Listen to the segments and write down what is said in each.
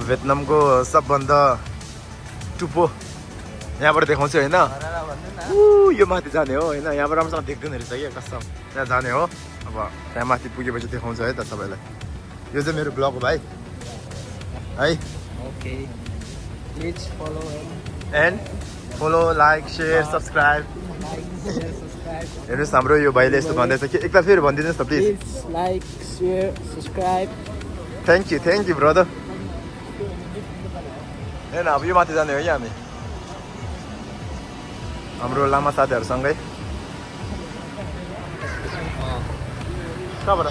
भियतनामको सबभन्दा टुप्पो यहाँबाट देखाउँछु होइन यो माथि जाने हो होइन यहाँबाट राम्रोसँग देख्दैन रहेछ कि कसम त्यहाँ जाने हो अब त्यहाँ माथि पुगेपछि देखाउँछु है त सबैलाई यो चाहिँ मेरो ब्लग हो भाइ है okay please follow and follow like share subscribe हेर्नुहोस् हाम्रो यो भाइले यस्तो भन्दैछ कि एकताल फेरि भनिदिनुहोस् न please like share subscribe thank you brother हेर्न अब यो माथि जाने हो कि हामी हाम्रो लामा साथीहरूसँगै कहाँबाट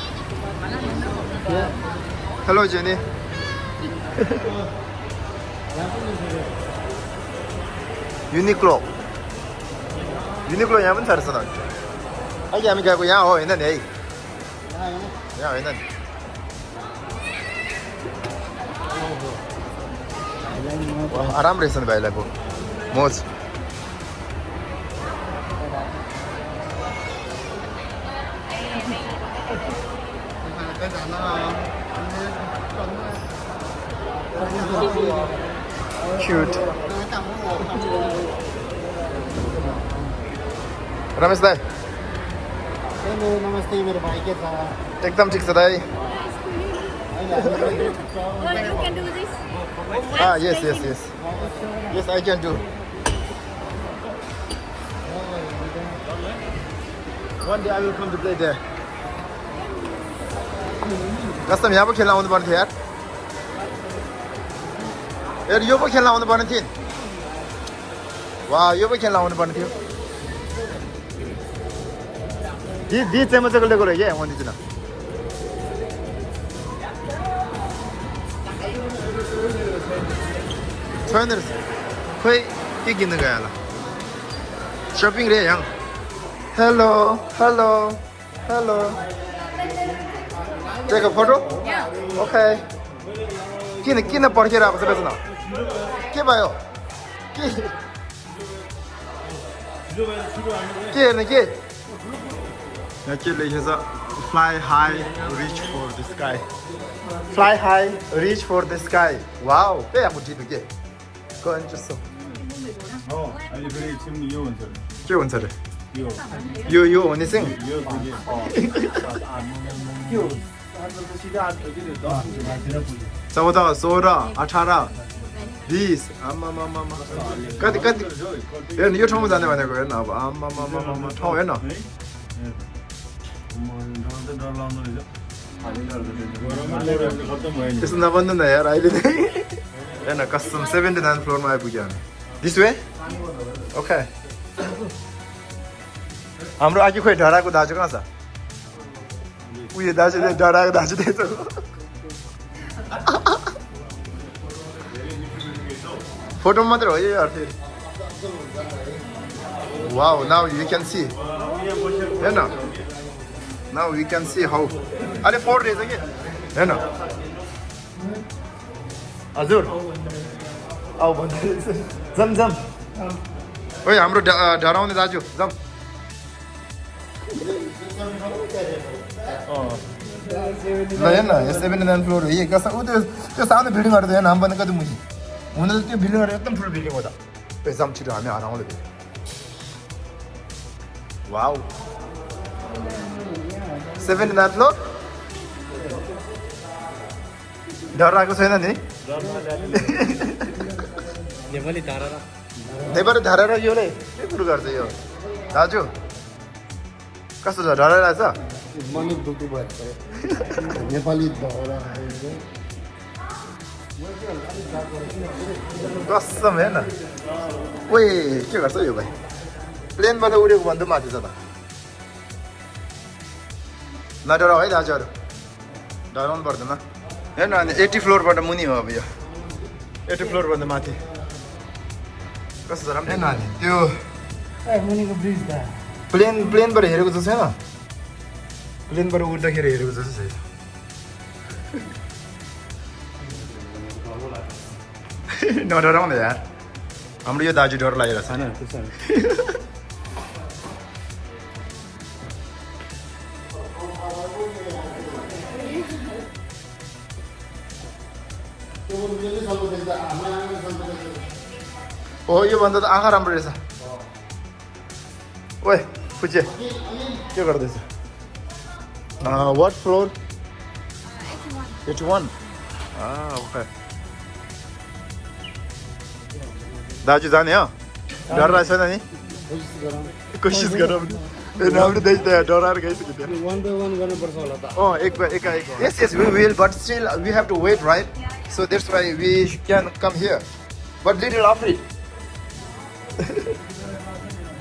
हेलो जेनी युनिक्लो यहाँ पनि छ रहेछ त अघि हामी गएको यहाँ हो होइन नि है यहाँ होइन नि आराम रहेछ नि भाइलाई पो मोज क्युट रमेश दाई नमस्ते मेरो भाइ के छ एकदम ठिक छ दाई yes I can do one day I will come to play there custom यहाँ पो खेल्न आउनु पर्ने थियो यार यो पो खेल्न आउनु पर्ने थियो वा यो पो खेल्न आउनु पर्ने थियो दी चाहिँ मजाको ल्याएको रहेछ क्या वनिदिन छैन रहेछ खोइ के किन्नु गयो होला सपिङ रे यहाँ hello take a photo okay किन पर्खेर आएको छ बेच्न के भयो के हेर्ने के यहाँ के लेखेछ fly high reach for the sky fly high reach for the sky wow त्यही अब जित्नु के कन्चो के हुन्छ अरे यो हुने चाहिँ 14 16 18 20 आम्मामामा कति हेर्नु यो ठाउँमा जाने भनेको हेर्नु अब आम्मामामा ठाउँ हेर्नु त्यस्तो नभन्नु न यार अहिले नै हेर्न कस्टम 79 फ्लोरमा आइपुग्यो हामी दिस वे ओके हाम्रो अघि खोइ ढराको दाजु कहाँ छ उयो दाजु ढराको दाजु त्यही छ फोटो मात्र हो यार फेरि wow now you can see हेर्न now you can see how अरे 4 रहेछ कि हेर्न हजुर आऊ भन्दै जम ओइ हाम्रो डराउने दाजु जम ल हेर्न यो 79 फ्लोर हो यही कस्तो ऊ त्यो सानो बिल्डिङहरू त हेर्न हामी भन्ने कति मुखी हुन त त्यो बिल्डिङहरू एकदम ठुलो बिल्डिङ हो त जम छिटो हामी हराउँदै थियो वाउ 79 फ्लोर डर लागेको छैन नि नेपाली धारा र योले के कुरो गर्छ यो दाजु कस्तो छ डराइरहेछ मनी दुखी भयो नेपाली धारा कसम हेर्न ओए के गर्छ यो भाइ प्लेनबाट उडेको भन्दा माथि छ त नडराउ है दाजुहरू डराउनु पर्दैन हेर्न अनि 80 फ्लोरबाट मुनि हो अब यो 80 फ्लोरभन्दा माथि कस्तो छ राम्रो हेर्न अनि त्यो मुनिको ब्रिज त प्लेनबाट हेरेको जस्तो छैन प्लेनबाट उड्दाखेरि हेरेको जस्तो छैन नडराउ न यार हाम्रो यो दाजु डर लागिरहेको छ त्यो उसले सल्लो देख्छ आमाले सल्लो देख्छ हो यो भन्दा त आँखा राम्रो रहेछ ओए पुचे के गर्दैछ वाट फ्लोर 81 ओके दाजु जाने हो डर रहेछ नि कोसिस गरौँ राम्रो देख्छ डराएर गइसक्यो त्यहाँ 1 by 1 गर्नुपर्छ होला त एक yes we will but still we have to wait right so that's why we can come here but little afraid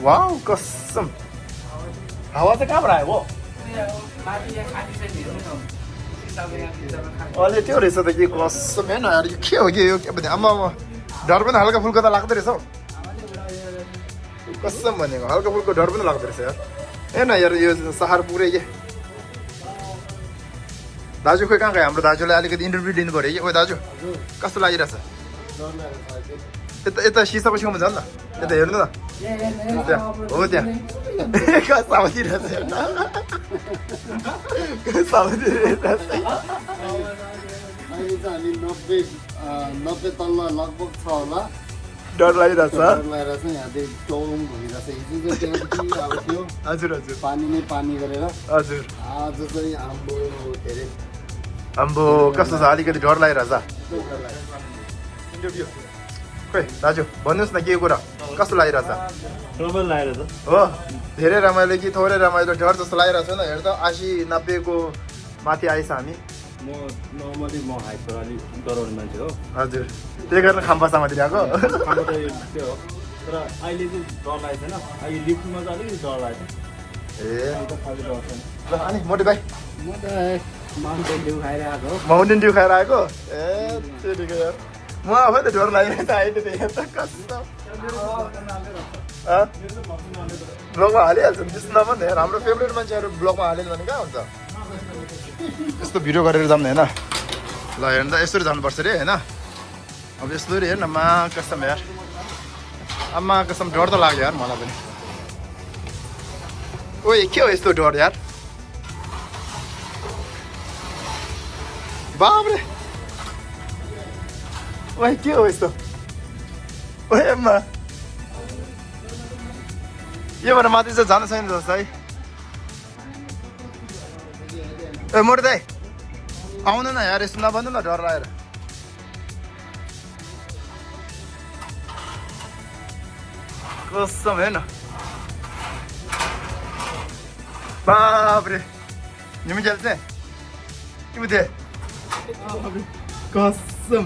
wow कसम हावा चाहिँ कहाँबाट आयो अहिले त्यो रहेछ त कि कसम हेर्न यार यो के हो कि यो के भने आमा डर पनि हल्का फुल्का त लाग्दो रहेछ हौ कसम भनेको हल्का फुल्को डर पनि लाग्दो रहेछ यार हेर्न यार यो सहर पुरै के दाजु खोइ कहाँ गयो हाम्रो दाजुलाई अलिकति इन्टरभ्यू दिनु पऱ्यो कि ओ दाजु कस्तो लागिरहेछ यता यता सिसाको छेउमा जानु न यता हेर्नु न त्यहाँ हो त्यहाँ साउदिरहेछ अहिले चाहिँ हामी 90 तल्ल लगभग छ होला डर लागिरहेछ डर लागेर चाहिँ यहाँदेखि चौरङ घुमिरहेछ हिजो चाहिँ त्यहाँ अब त्यो हजुर हजुर पानी नै पानी गरेर हजुर आज चाहिँ आम्बो धेरै आम्बो कस्तो छ अलिकति डर लागिरहेछ इन्टरभ्यू खोइ दाजु भन्नुहोस् न के कुरा कस्तो लागिरहेछ रमाइलो लागेर त हो धेरै रमाइलो कि थोरै रमाइलो डर जस्तो लागिरहेको छ न हेर त 80-90 को माथि आइस हामी म नर्मली म हाइटबाट अलिक डराउने मान्छे हो हजुर त्यही कारण खाम्पासामाथि आएको हाम्रो त त्यो हो तर अहिले चाहिँ डर लागेको छैन अहिले लिफ्टमा चाहिँ अलिकति डर लागेको ए अहिले त खालि डर छैन ल अनि मोटे भाइ म त माउन्टेन ड्यू खाएर आएको हो माउन्टेन ड्यू खाएर आएको ए त्यतिको यार म आफै त डर लागिरहेको त अहिले त यहाँ त कस्तो ब्लगमा हालिहाल्छ नि त्यस्तो नभन्ने यार हाम्रो फेभरेट मान्छेहरू ब्लगमा हालेन भने कहाँ हुन्छ यस्तो भिडियो गरेर जानु होइन ल हेर्नु त यसरी जानुपर्छ अरे होइन अब यस्तरी हेर्न मा कसम यार आमा कसम डर त लाग्यो यार मलाई पनि ओए के हो यस्तो डर यार बाबरे ओए के हो यस्तो ओए अम्मा योबाट माथि चाहिँ जानु छैन जस्तो है ए मोटे दाइ आउनु न यार यस्तो नभन्नु न डर लागेर कसम हेर्न बाबरे निमिजेल चाहिँ के बुझे कसम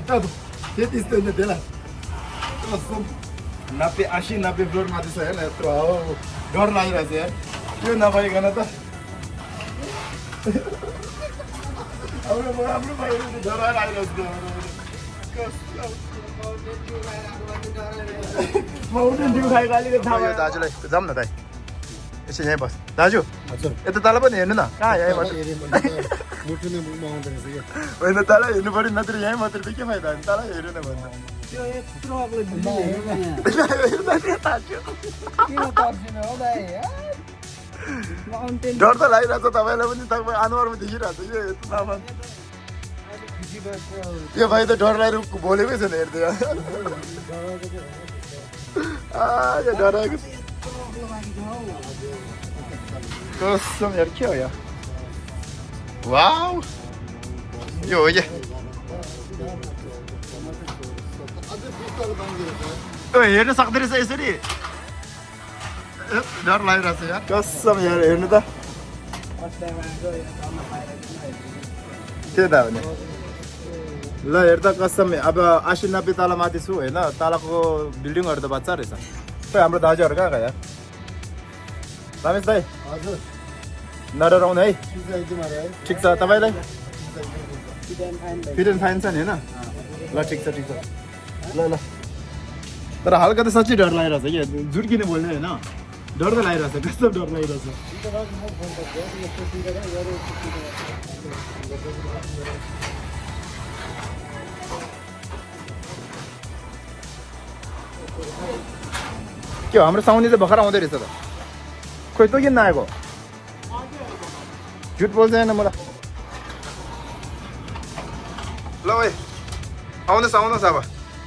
त्यति यस्तो होइन त्यसलाई कसम 80-90 फ्लोर माथि छ हेर्न यत्रो हो डर लागिरहेछ यार त्यो नभइकन त हाम्रो भाइहरू डराएर आइरहेको माउन्टेन ड्यू खाएको अलिकति थाहा भयो दाजुलाई जाऊँ न दाइ यसो यहीँ बस दाजु हजुर यता तल पनि हेर्नु न कहाँ यहीँबाट मुटु नै मुखमा आउँदो रहेछ क्या होइन तल हेर्नु पऱ्यो नत्र यहीँ मात्र त के फाइदा हुन्छ तल हेर्नु न भन्दा त्यो यत्रो अग्लो दिन्छ डर त लागिरहेको छ तपाईँलाई पनि तपाईँ अनुहारमा देखिरहेको छ यो सामान यो भाइ त डर लागेर बोलेकै छैन हेर्दै डराएको कसम यार के हो यार वाउ यो हो क्या हेर्न सक्दो रहेछ यसरी डर लागिरहेको छ यार कसम यार हेर्नु त त्यही त हो नि ल हेर त कसम अब 80-90 तल माथि छु होइन तलको बिल्डिङहरू त बच्चा रहेछ खै हाम्रो दाजुहरू कहाँ गयो रमेश दाइ हजुर नडराउनु है है ठिक छ तपाईँलाई फिट एन्ड फाइन छ नि होइन ल ठिक छ ल ल तर हल्का त साँच्चै डर लागिरहेछ कि जुर्किने बोल्ने होइन डर त लागिरहेछ कस्तो डर लागिरहेछ के हो हाम्रो साउनी चाहिँ भर्खर आउँदै रहेछ त खोइ तँ किन नआएको झुट बोल्छ होइन मलाई ल ओए आउनुहोस् आउनुहोस् अब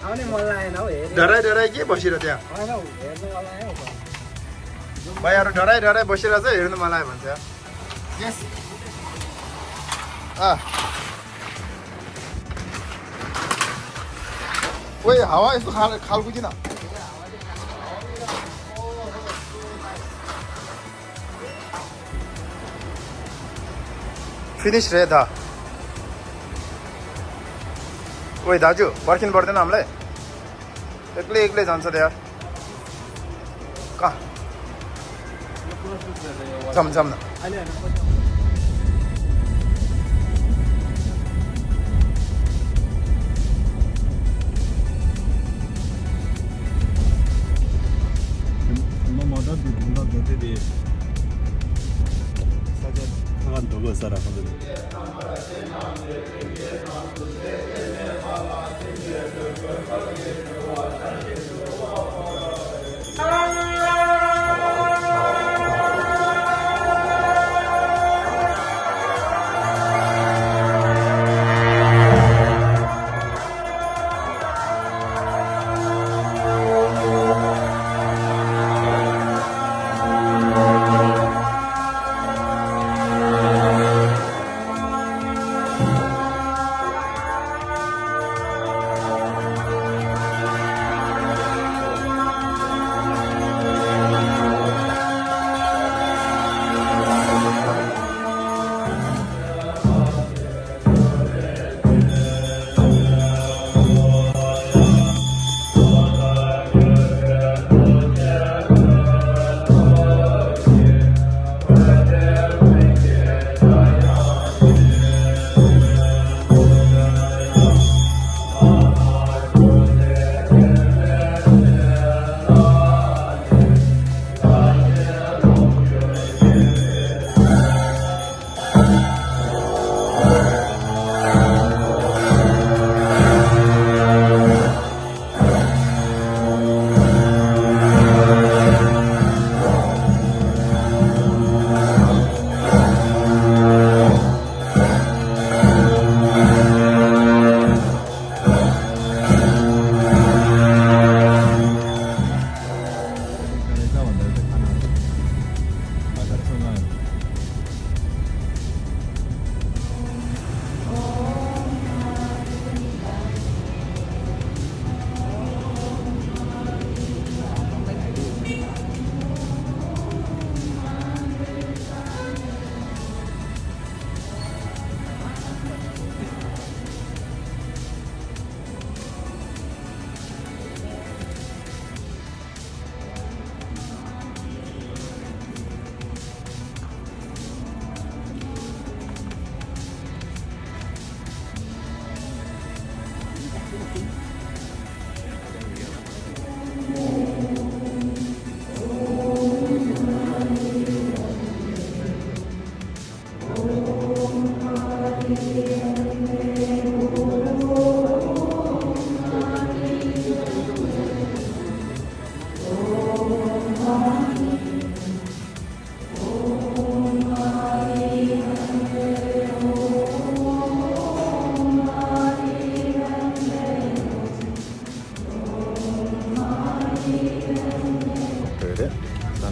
आउने मन लागेन हौ हेर्ने डराइ डराइ के बसिरह त्यहाँ होइन हौ हेर्नु मन लाग्यो हौ भाइहरू डराइ डराइ बसिरहेछ हेर्नु मलाई भन्छ यस ओइ हावा यस्तो खालको किन फिनिस रे दा ओइ दाजु पर्खिनु पर्दैन हामीलाई एक्लै एक्लै जान्छ त यार कहाँ जाऊँ जाऊँ न अहिले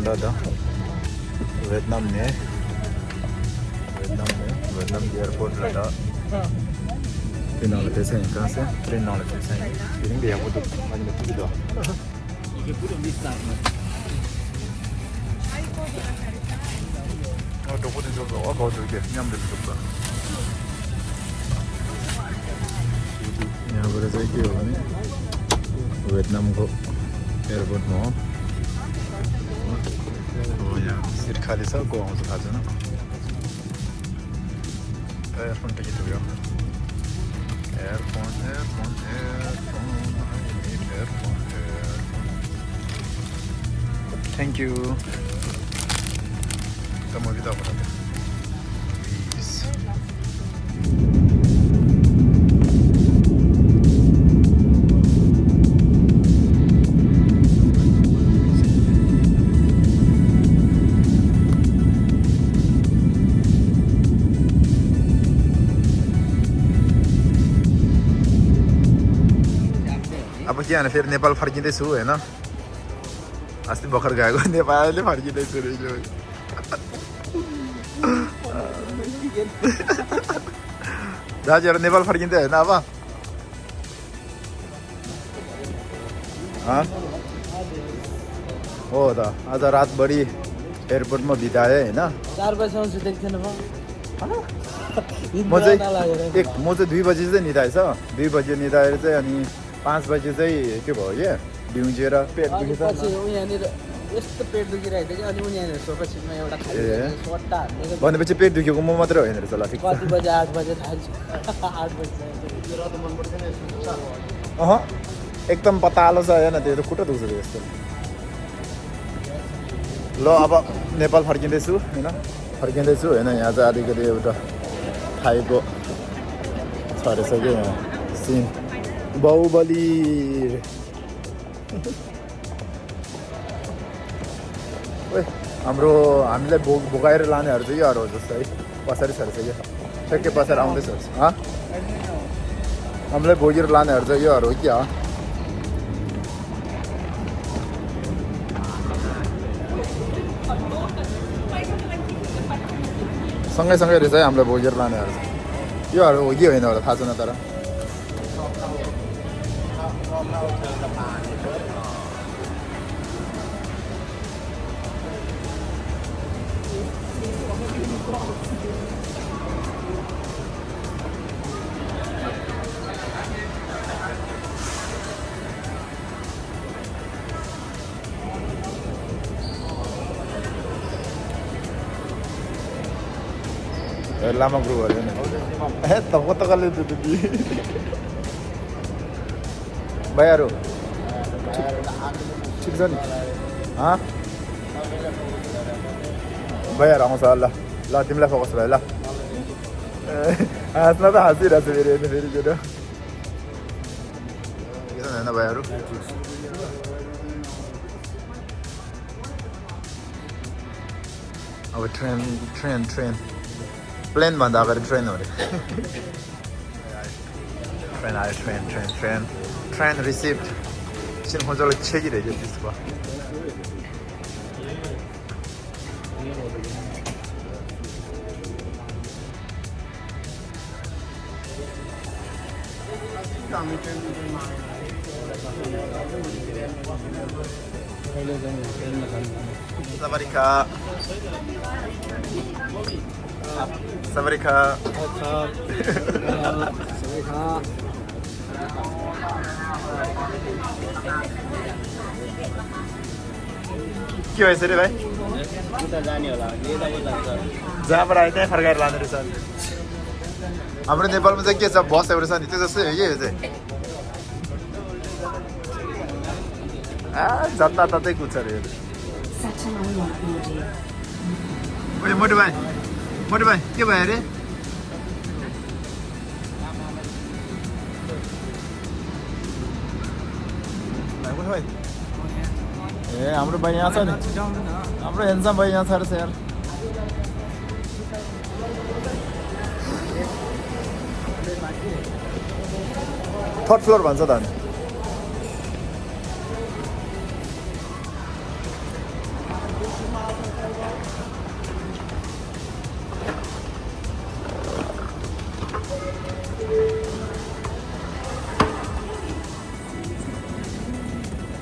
Canada, Vietnam ne, Vietnam airport lada. Train nalle pesa है कहाँ से? Train nalle pesa है. Ini dia aku tu, mana tu dia? 이게 무려 비싸네. 저거는 저거, 그거 저기 냠들 저거. यहाँ पर चाहिँ के हो भने भियतनामको एयरपोर्टमा हो यहाँ सिट खाली छ को आउँछ थाहा छैन एयरफोन टिकट हो एयरफोन थ्याङ्क यू त म बिदा भएर प्लिज के भने फेरि नेपाल फर्किँदैछु होइन अस्ति भर्खर गएको नेपालले फर्किँदैछु रहेछु दाजुहरू नेपाल फर्किँदै होइन अब हो त आज रातभरि एयरपोर्टमा बिताएँ होइन 4 बजीसम्म सुतेको थिएन म चाहिँ 2 बजी चाहिँ निधाएछ 2 बजी निधाएर चाहिँ अनि 5 बजी चाहिँ के भयो क्या बिउजेर पेट दुखी पछि उनीहरुले यस्तो पेट दुखिरहेको थियो कि अनि उनीहरु सोफा सिटमा एउटा खाली सट्टा हान्ने भनेपछि पेट दुखेको म मात्रै होइन रहेछ ल ठिक छ कति बजे 8 बजे थाल्छ 8 बजे एकदम पतालो छ होइन त्यो त खुट्टा दुख्छ यस्तो ल अब नेपाल फर्किँदैछु होइन यहाँ चाहिँ अलिकति एउटा खाएको छ रहेछ कि यहाँ सिन बाहुबली हामीलाई बोकाएर लानेहरू चाहिँ योहरू हो जस्तो है पछाडि छरेछ क्या ठ्याक्कै पछाडि आउँदैछ हामीलाई बोकेर लानेहरू चाहिँ योहरू हो क्या सँगै रहेछ है हामीलाई बोकेर लानेहरू योहरू हो कि होइन होला थाहा छैन तर लामा ग्रुप अरे ए तब त कले दुदी भाइहरु ठिक छ नि भाइहरु आउँछ ल तिमीलाई फोकस भयो ल हाँस्न त हाँसिरहेछ फेरि के होइन भाइहरु अब ट्रेन प्लेन भन्दा अगाडि ट्रेन हो अरे ट्रेन रिसिप्ट एकछिन खोज्दालाई छेकिरहेको त्यसको Savarika. के भएछ रे भाइ जहाँबाट आयो त्यहाँ फर्काएर लाँदो रहेछ हाम्रो नेपालमा चाहिँ के छ बस एउटा छ नि त्यो जस्तै हो कि यो चाहिँ जताततै कुद्छ अरे मोटो भाइ के भयो अरे ए हाम्रो भाइ यहाँ छ नि हाम्रो हेन्सम भाइ यहाँ छ रहेछ यार थर्ड फ्लोर भन्छ त अनि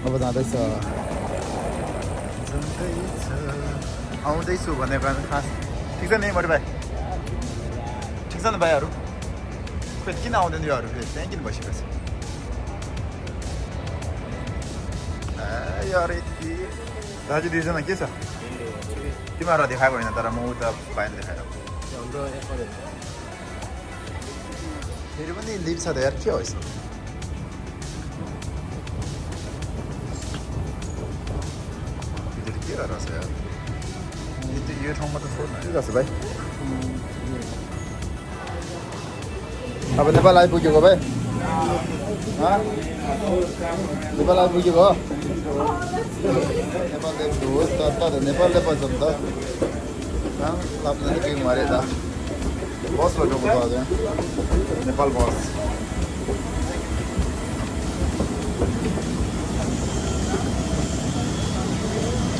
अब जाँदैछ आउँदैछु भनेको खास ठिक छ नि मोटो भाइ ठिक छ नि भाइहरू फेरि किन आउँदैन योहरू फेरि त्यहीँ किन बसेपछि यार यति दाजु दुईजना के छ तिमीहरूलाई देखाएको होइन तर म उता भाइले देखाएर फेरि पनि लिभ छ त यार के हो यसो के गरेर छ यार यो ठाउँमा त फोन के गर्छ भाइ अब नेपाल आइपुग्यो भाइ नेपाल आइपुग्यो नेपालले पैसा त तपाईँले के मारे त बस लगाउनु पर्यो नेपाल बस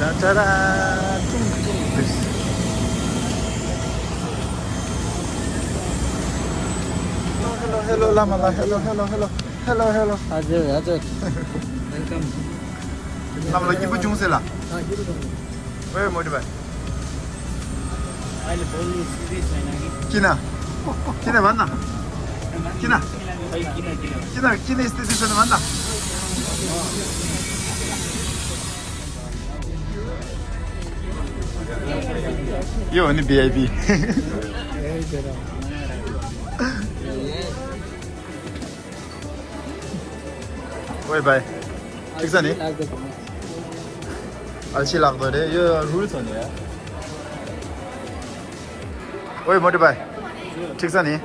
짜짜란. Hello, lama lah. Hello. हजुर हजुर welcome Lama lagi pun jung sila. Weh, mau dibayar? अहिले बोल्नु सिधै छैन कि Kina mana? Kina खै किन स्थिति छ भन्दा? यो हो नि भिआइपी. ओइ भाइ ठिक छ नि? अल्छी लाग्दो रे यो रुल्स हो नि यार. ओइ मोटे भाइ ठिक छ नि?